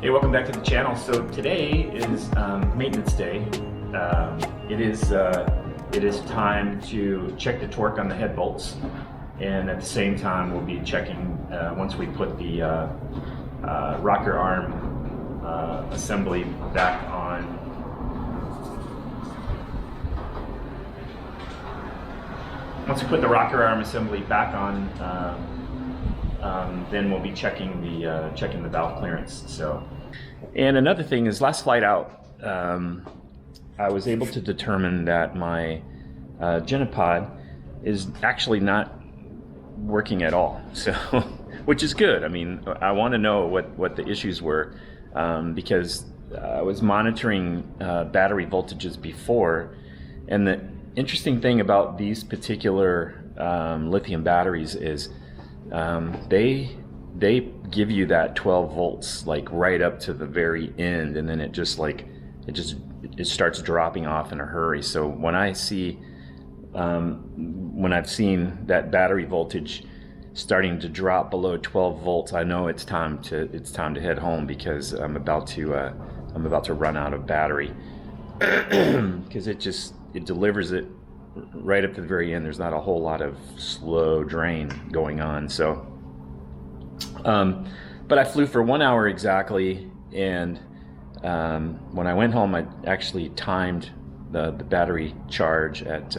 Hey, welcome back to the channel. So today is maintenance day. It is time to check the torque on the head bolts, and at the same time we'll be checking once we put the rocker arm assembly back on. Once we put the rocker arm assembly back on, then we'll be checking the valve clearance. So, and another thing is, last flight out, I was able to determine that my Genopod is actually not working at all. So, which is good. I mean, I want to know what the issues were, because I was monitoring battery voltages before, and the interesting thing about these particular lithium batteries is they give you that 12 volts like right up to the very end, and then it starts dropping off in a hurry. So when I've seen that battery voltage starting to drop below 12 volts, I know it's time to head home, because I'm about to run out of battery, because it delivers it right up to the very end. There's not a whole lot of slow drain going on. So but I flew for 1 hour exactly, and when I went home, I actually timed the battery charge at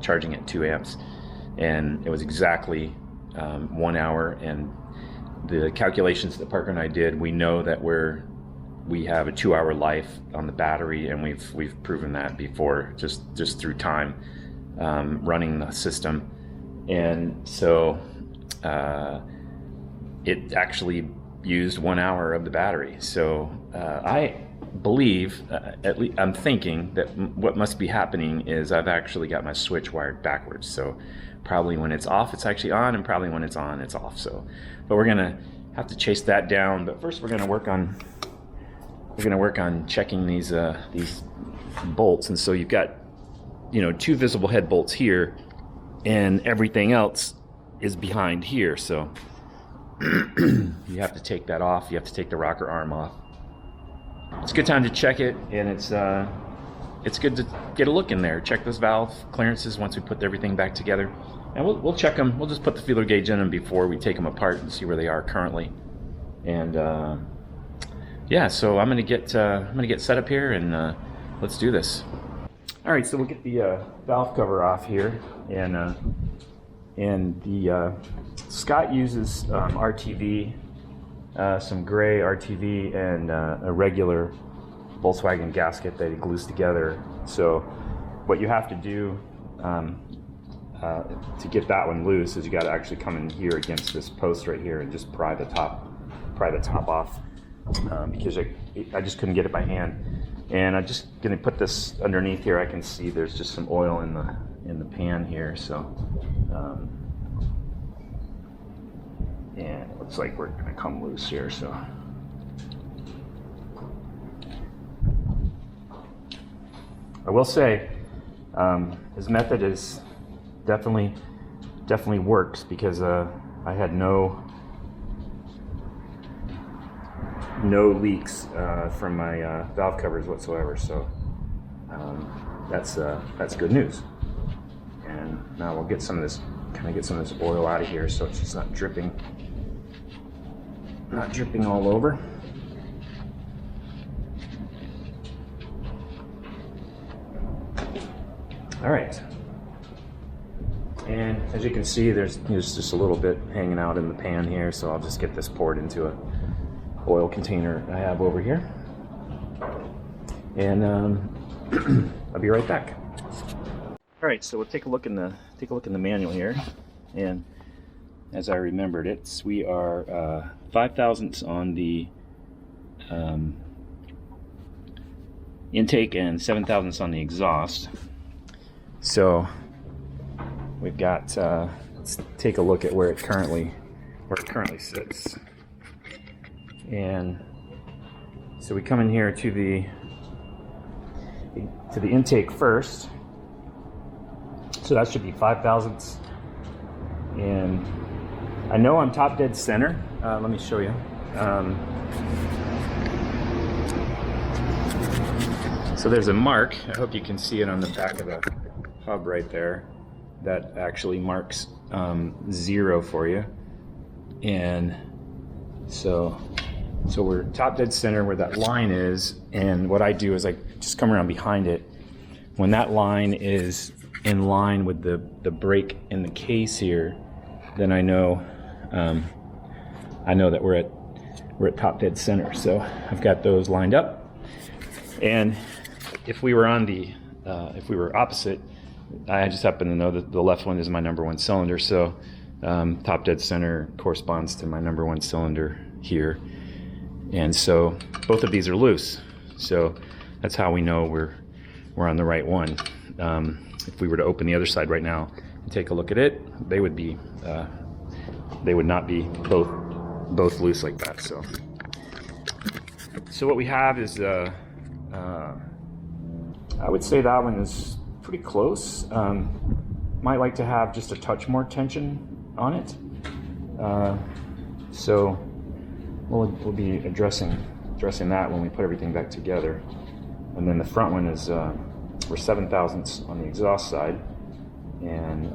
charging at 2 amps, and it was exactly 1 hour. And the calculations that Parker and I did, we know that we have a 2-hour life on the battery, and we've proven that before, just through time running the system. And so it actually used 1 hour of the battery. So I believe, at least I'm thinking, that what must be happening is I've actually got my switch wired backwards. So probably when it's off, it's actually on, and probably when it's on, it's off. So, but we're gonna have to chase that down. But first, we're gonna work on checking these bolts. And so you've got, 2 visible head bolts here, and everything else is behind here. So you have to take that off. You have to take the rocker arm off. It's a good time to check it, and it's good to get a look in there. Check those valve clearances once we put everything back together, and we'll check them. We'll just put the feeler gauge in them before we take them apart and see where they are currently. And yeah, so I'm gonna get set up here, and let's do this. All right, so we'll get the valve cover off here, and the Scott uses RTV, some gray RTV, and a regular Volkswagen gasket that he glues together. So what you have to do to get that one loose is you got to actually come in here against this post right here and just pry the top off, because I just couldn't get it by hand. And I'm just going to put this underneath here. I can see there's just some oil in the pan here. So and it looks like we're going to come loose here. So I will say his method is definitely works, because I had no leaks from my valve covers whatsoever. So that's good news. And now we'll get some of this oil out of here, so it's just not dripping all over. All right, and as you can see, there's just a little bit hanging out in the pan here, so I'll just get this poured into a oil container I have over here, and I'll be right back. All right, so we'll take a look in the manual here, and as I remembered, we are 5 thousandths on the intake and 7 thousandths on the exhaust. So we've got let's take a look at where it currently sits. And so we come in here to the intake first. So that should be 5 thousandths. And I know I'm top dead center. Let me show you. So there's a mark, I hope you can see it on the back of the hub right there, that actually marks 0 for you. And so we're top dead center where that line is, and what I do is I just come around behind it. When that line is in line with the brake in the case here, then I know that we're at top dead center. So I've got those lined up, and if we were opposite, I just happen to know that the left one is my number 1 cylinder. So top dead center corresponds to my number 1 cylinder here, and so both of these are loose. So that's how we know we're on the right one. If we were to open the other side right now and take a look at it, they would not be both loose like that. So what we have is I would say that one is pretty close. Might like to have just a touch more tension on it. So we'll be addressing that when we put everything back together. And then the front one is we're 7/1000ths on the exhaust side, and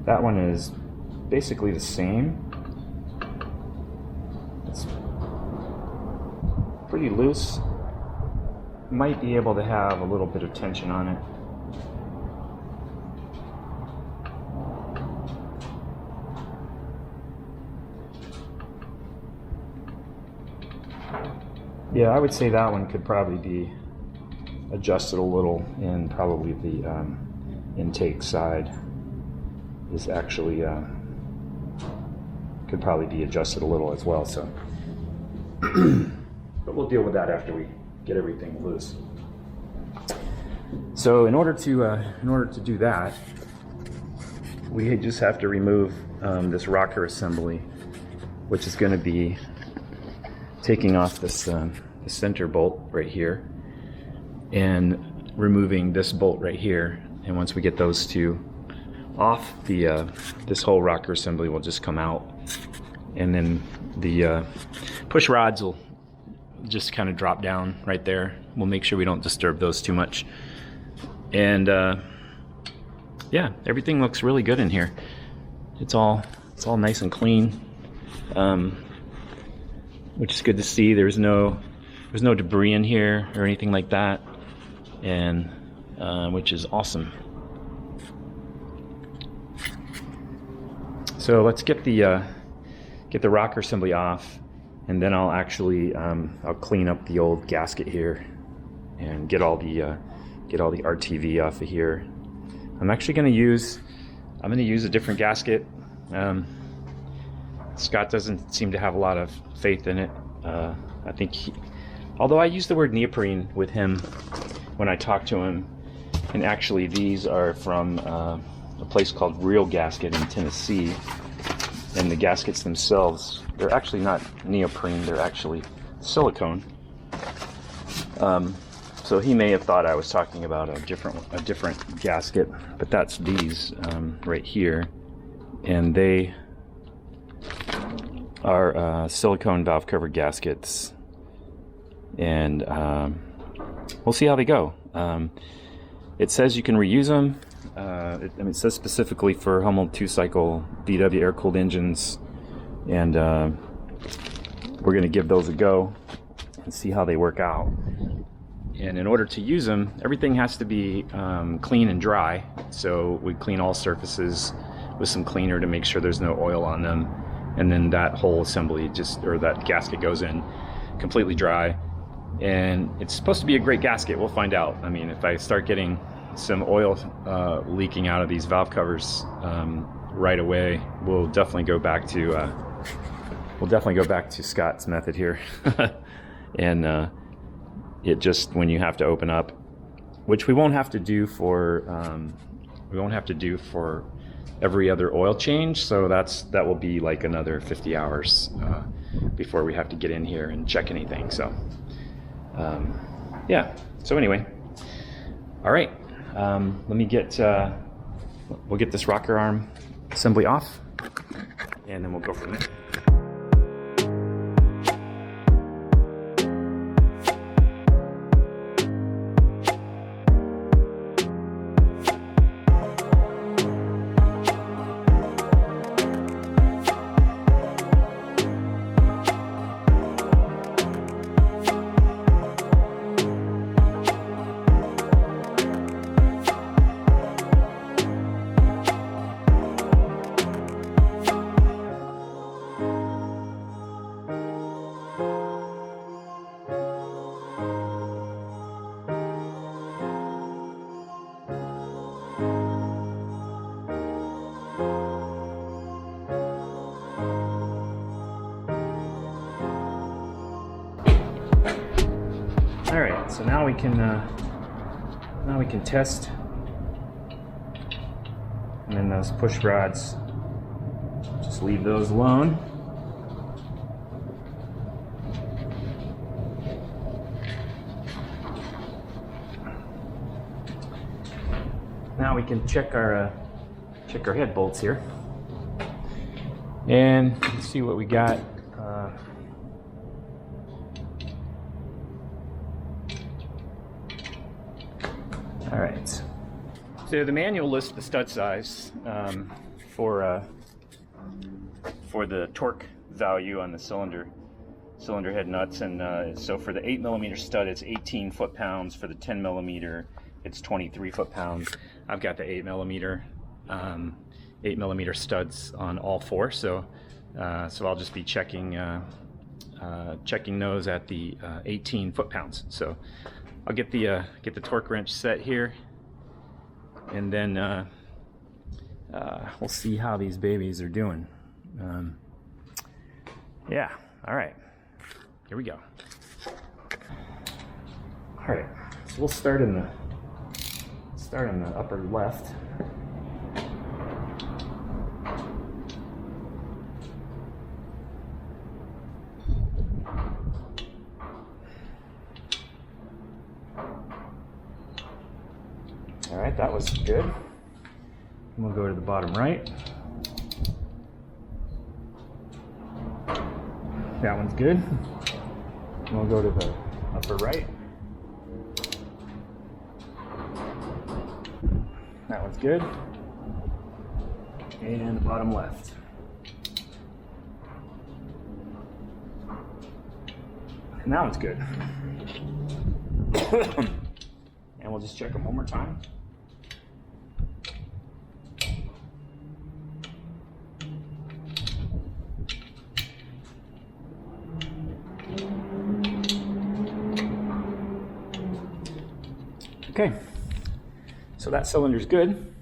that one is basically the same. It's pretty loose. Might be able to have a little bit of tension on it. Yeah, I would say that one could probably be adjusted a little, and probably the intake side is actually could probably be adjusted a little as well. So, but we'll deal with that after we get everything loose. So in order to do that, we just have to remove this rocker assembly, which is going to be taking off this the center bolt right here and removing this bolt right here. And once we get those two off, this whole rocker assembly will just come out, and then the push rods will just kind of drop down right there. We'll make sure we don't disturb those too much. And yeah, everything looks really good in here. It's all nice and clean, which is good to see. There's no debris in here or anything like that, and which is awesome. So let's get the rocker assembly off, and then I'll actually I'll clean up the old gasket here and get all the RTV off of here. I'm actually going to use a different gasket. Scott doesn't seem to have a lot of faith in it. I think although I used the word neoprene with him when I talked to him, and actually these are from a place called Real Gasket in Tennessee, and the gaskets themselves, they're actually not neoprene, they're actually silicone. So he may have thought I was talking about a different gasket, but that's these right here, and they are silicone valve cover gaskets, and we'll see how they go. It says you can reuse them. It says specifically for Hummel 2-cycle VW air-cooled engines, and we're going to give those a go and see how they work out. And in order to use them, everything has to be clean and dry. So we clean all surfaces with some cleaner to make sure there's no oil on them. And then that whole assembly that gasket goes in completely dry. And it's supposed to be a great gasket. We'll find out. I mean, if I start getting some oil leaking out of these valve covers right away, we'll definitely go back to Scott's method here. And it just, when you have to open up, which we won't have to do for every other oil change, so that will be like another 50 hours before we have to get in here and check anything. So yeah, so anyway, all right, we'll get this rocker arm assembly off, and then we'll go from there. So now we can test, and then those push rods, just leave those alone. Now we can check our head bolts here and see what we got. All right. So the manual lists the stud size for the torque value on the cylinder head nuts, and so for the 8mm stud, it's 18 foot-pounds. For the 10mm, it's 23 foot-pounds. I've got the 8mm studs on all four, so I'll just be checking those at the 18 foot-pounds. So I'll get the torque wrench set here, and then we'll see how these babies are doing. Yeah, all right, here we go. All right, so we'll start in the upper left. All right, that was good. And we'll go to the bottom right. That one's good. And we'll go to the upper right. That one's good. And the bottom left. And that one's good. And we'll just check them one more time. Okay, so that cylinder's good.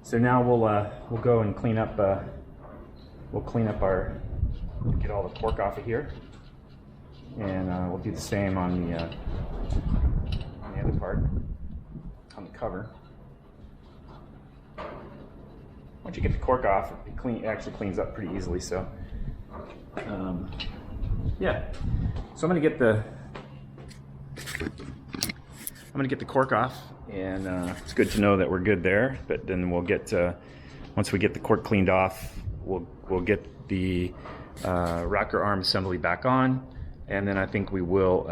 So now we'll go and clean up. We'll get all the cork off of here, and we'll do the same on the other part, on the cover. Once you get the cork off, it actually cleans up pretty easily. So, yeah. So I'm gonna get the cork off, and it's good to know that we're good there. But then we'll get once we get the cork cleaned off, we'll get the rocker arm assembly back on, and then I think we will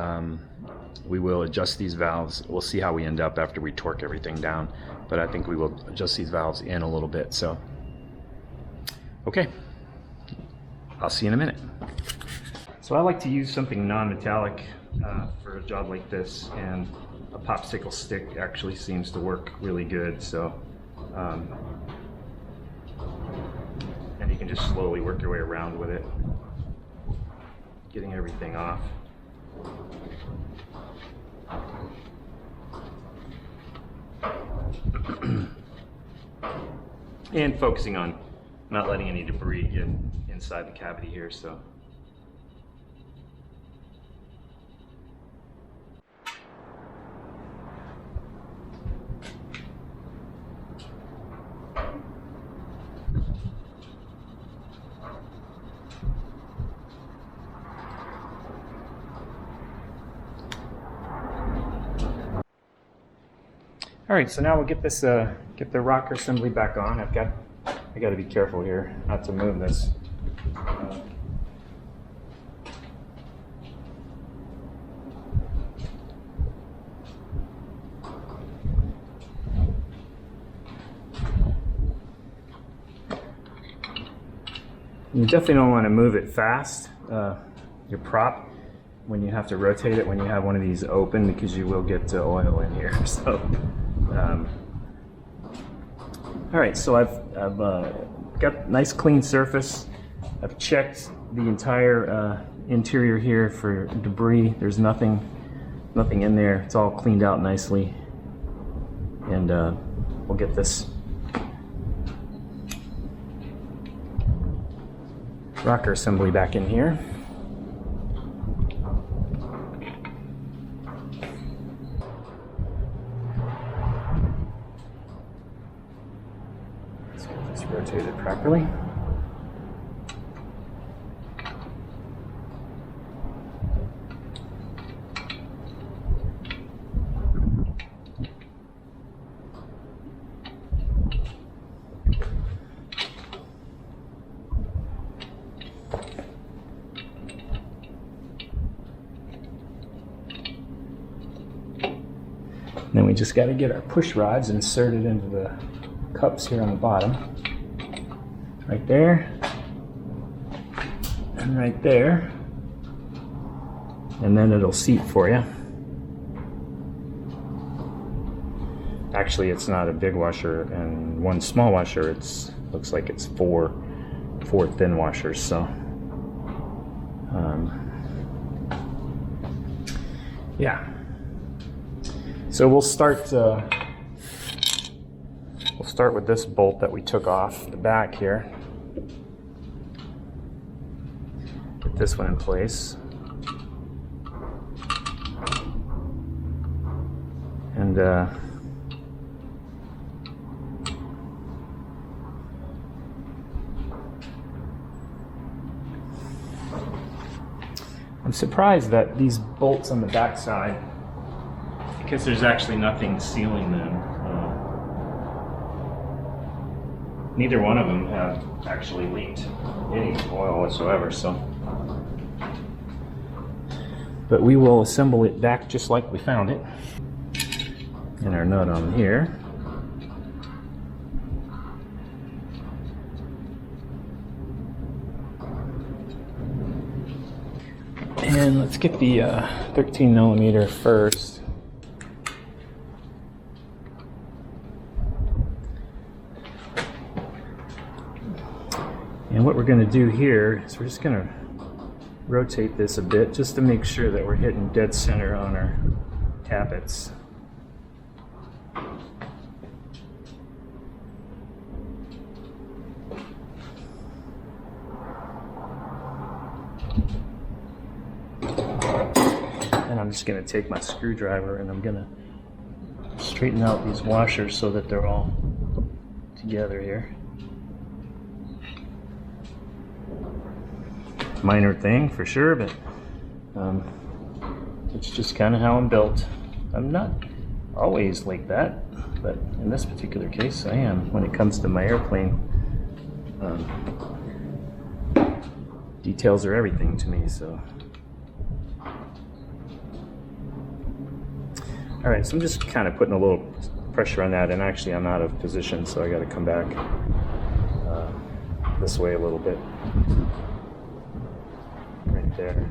adjust these valves. We'll see how we end up after we torque everything down, but I think we will adjust these valves in a little bit. So, okay, I'll see you in a minute. So I like to use something non-metallic for a job like this, and a popsicle stick actually seems to work really good. So, and you can just slowly work your way around with it, getting everything off. And focusing on not letting any debris get inside the cavity here. So, all right, so now we'll get this get the rocker assembly back on. I got to be careful here not to move this. You definitely don't want to move it fast, your prop, when you have to rotate it when you have one of these open, because you will get oil in here. So, all right, so I've got nice clean surface. I've checked the entire interior here for debris. There's nothing in there. It's all cleaned out nicely, and we'll get this rocker assembly back in here. So just rotate it properly. Then we just got to get our push rods inserted into the cups here on the bottom. Right there. And right there. And then it'll seat for you. Actually, it's not a big washer and one small washer. It's looks like it's four thin washers. So, yeah. So we'll start with this bolt that we took off the back here. Get this one in place. And I'm surprised that these bolts on the back side, because there's actually nothing sealing them. Neither one of them have actually leaked any oil whatsoever, so. But we will assemble it back just like we found it. And our nut on here. And let's get the 13mm first. And what we're going to do here is we're just going to rotate this a bit just to make sure that we're hitting dead center on our tappets. And I'm just going to take my screwdriver and I'm going to straighten out these washers so that they're all together here. Minor thing for sure, but it's just kind of how I'm built. I'm not always like that, but in this particular case I am when it comes to my airplane. Details are everything to me, so. Alright, so I'm just kind of putting a little pressure on that, and actually I'm out of position, so I got to come back this way a little bit. Right there.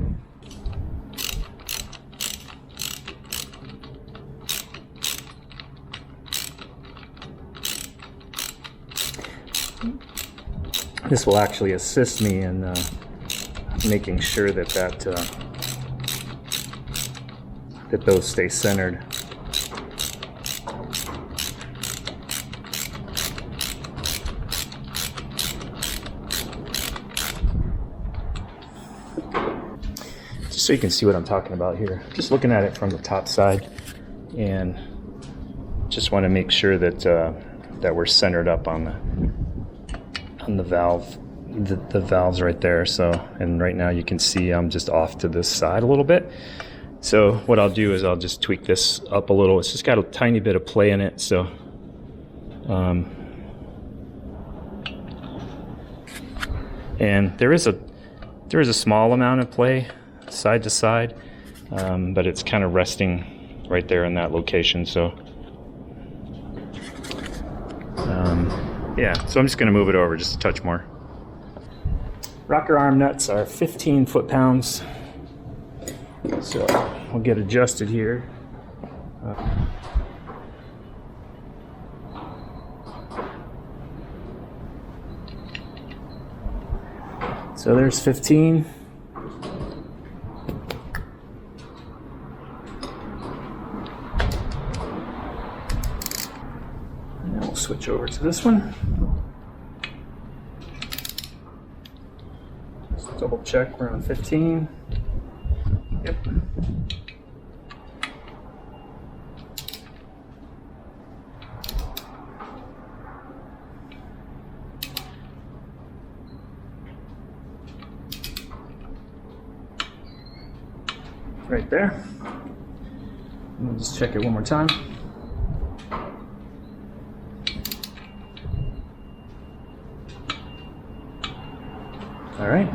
This will actually assist me in making sure that those stay centered. So you can see what I'm talking about here. Just looking at it from the top side, and just want to make sure that that we're centered up on the valve, the valves right there. So, and right now you can see I'm just off to this side a little bit. So what I'll do is I'll just tweak this up a little. It's just got a tiny bit of play in it, so and there is a small amount of play side to side, but it's kind of resting right there in that location. So yeah, so I'm just going to move it over just a touch more. Rocker arm nuts are 15 foot-pounds, so we'll get adjusted here. So there's 15. Switch over to this one. double check we're on 15. Yep. Right there. And we'll just check it one more time. All right.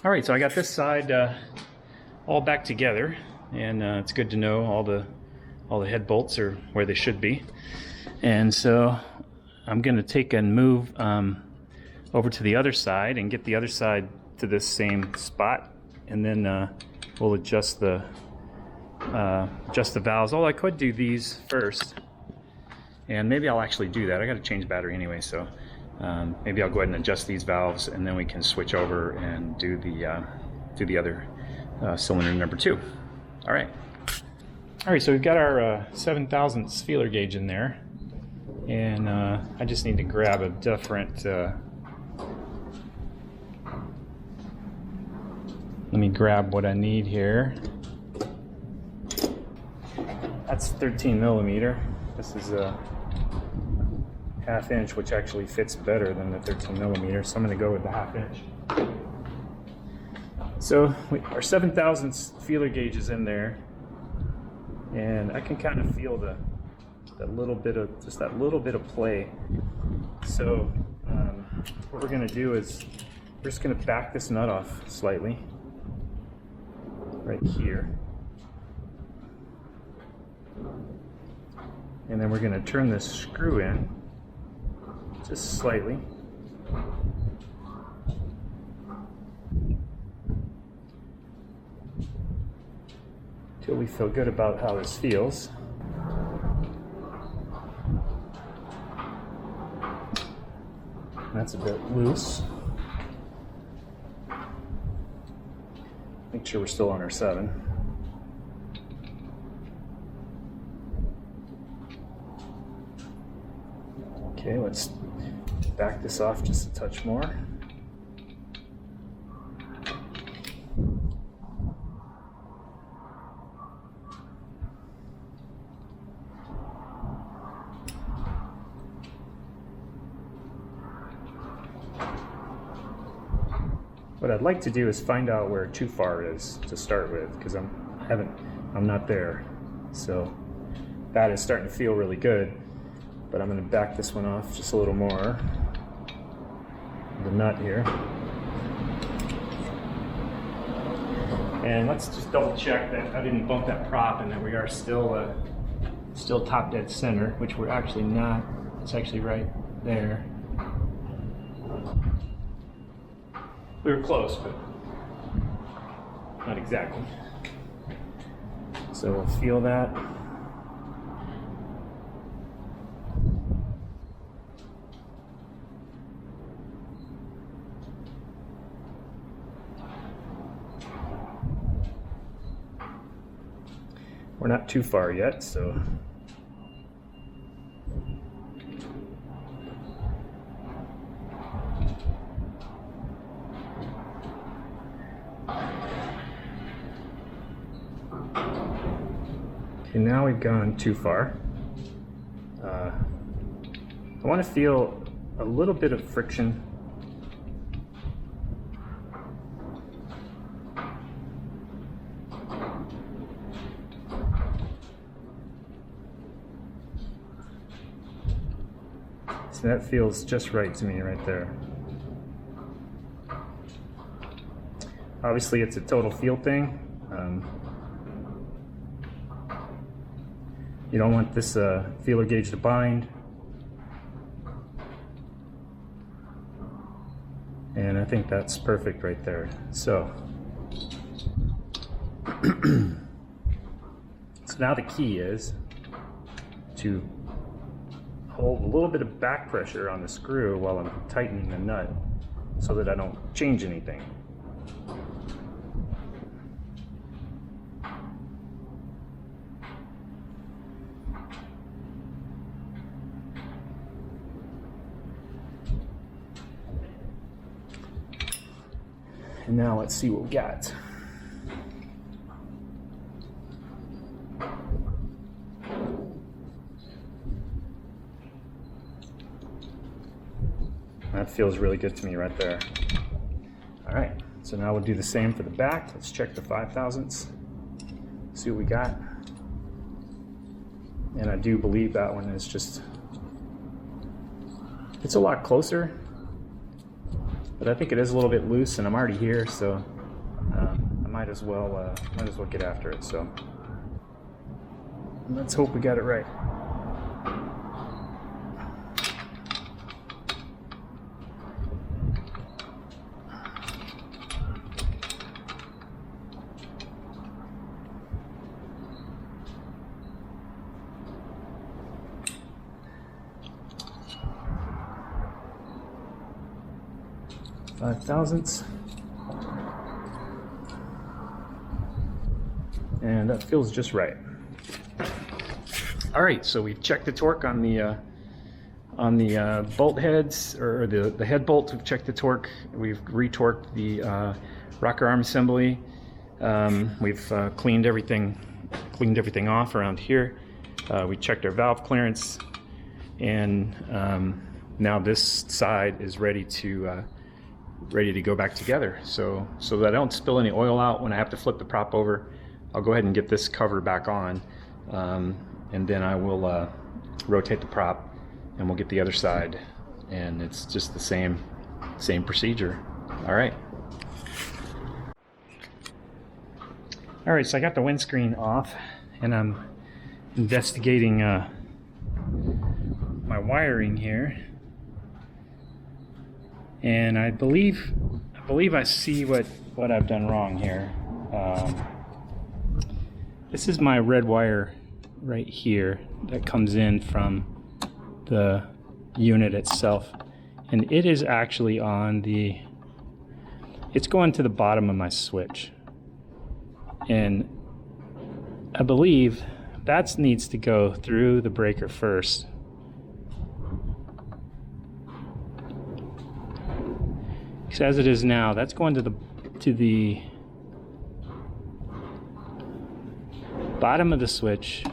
All right, so I got this side all back together, and it's good to know all the head bolts are where they should be. And so I'm going to take and move over to the other side and get the other side to this same spot, and then we'll adjust the valves. Oh, I could do these first, and maybe I'll actually do that. I got to change battery anyway, so maybe I'll go ahead and adjust these valves, and then we can switch over and do the other cylinder number 2. All right. All right, so we've got our 7 thousandths feeler gauge in there, and I just need to grab a different. Let me grab what I need here. That's 13 millimeter. This is a ½ inch, which actually fits better than the 13 millimeter, so I'm going to go with the ½ inch. So our 7 thousandths feeler gauge is in there, and I can kind of feel that little bit of play. So what we're going to do is we're just going to back this nut off slightly right here, and then we're going to turn this screw in just slightly. Till we feel good about how this feels. That's a bit loose. Make sure we're still on our 7. Okay, let's back this off just a touch more. What I'd like to do is find out where too far is to start with, because I'm not there. So that is starting to feel really good, but I'm going to back this one off just a little more. The nut here. And let's just double check that I didn't bump that prop and that we are still top dead center, which we're actually not. It's actually right there. We were close, but not exactly. So we'll feel that. We're not too far yet, so okay, now we've gone too far. I want to feel a little bit of friction. So that feels just right to me right there. Obviously it's a total feel thing. You don't want this feeler gauge to bind. And I think that's perfect right there. So let's So now the key is to hold a little bit of back pressure on the screw while I'm tightening the nut so that I don't change anything. And now let's see what we got. That feels really good to me right there. All right, so now we'll do the same for the back. Let's check the 5/1000ths, see what we got. And I do believe that one is just, it's a lot closer, but I think it is a little bit loose, and I'm already here, so I might as well get after it. So let's hope we got it right. $5,000ths, and that feels just right. All right, so we've checked the torque on the bolt heads, or the head bolt. We've checked the torque. We've retorqued the rocker arm assembly. We've cleaned everything off around here. We checked our valve clearance, and now this side is ready to go back together. So that I don't spill any oil out when I have to flip the prop over, I'll go ahead and get this cover back on, and then I will rotate the prop, and we'll get the other side, and it's just the same procedure. All right, so I got the windscreen off, and I'm investigating my wiring here. And I believe I see what I've done wrong here. This is my red wire right here that comes in from the unit itself, and it is actually it's going to the bottom of my switch, and I believe that needs to go through the breaker first. Because as it is now, that's going to the bottom of the switch,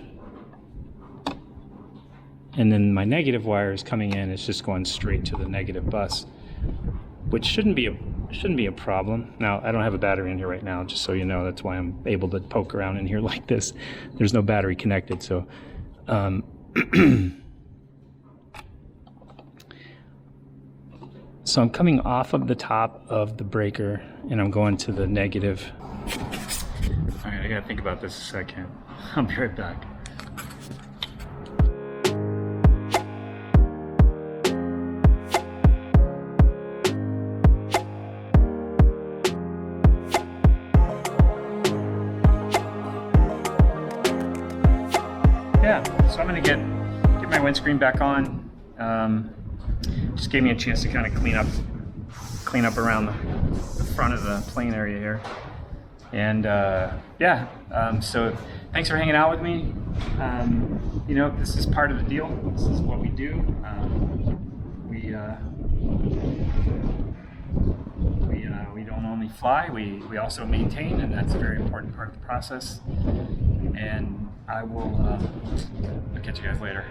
and then my negative wire is coming in. It's just going straight to the negative bus, which shouldn't be a problem. Now, I don't have a battery in here right now, just so you know. That's why I'm able to poke around in here like this. There's no battery connected, so so I'm coming off of the top of the breaker, and I'm going to the negative. All right, I gotta think about this a second. I'll be right back. Yeah, so I'm gonna get my windscreen back on. Just gave me a chance to kind of clean up around the front of the plane area here. And so thanks for hanging out with me. You know, this is part of the deal. This is what we do. We don't only fly, we also maintain, and that's a very important part of the process. And I'll catch you guys later.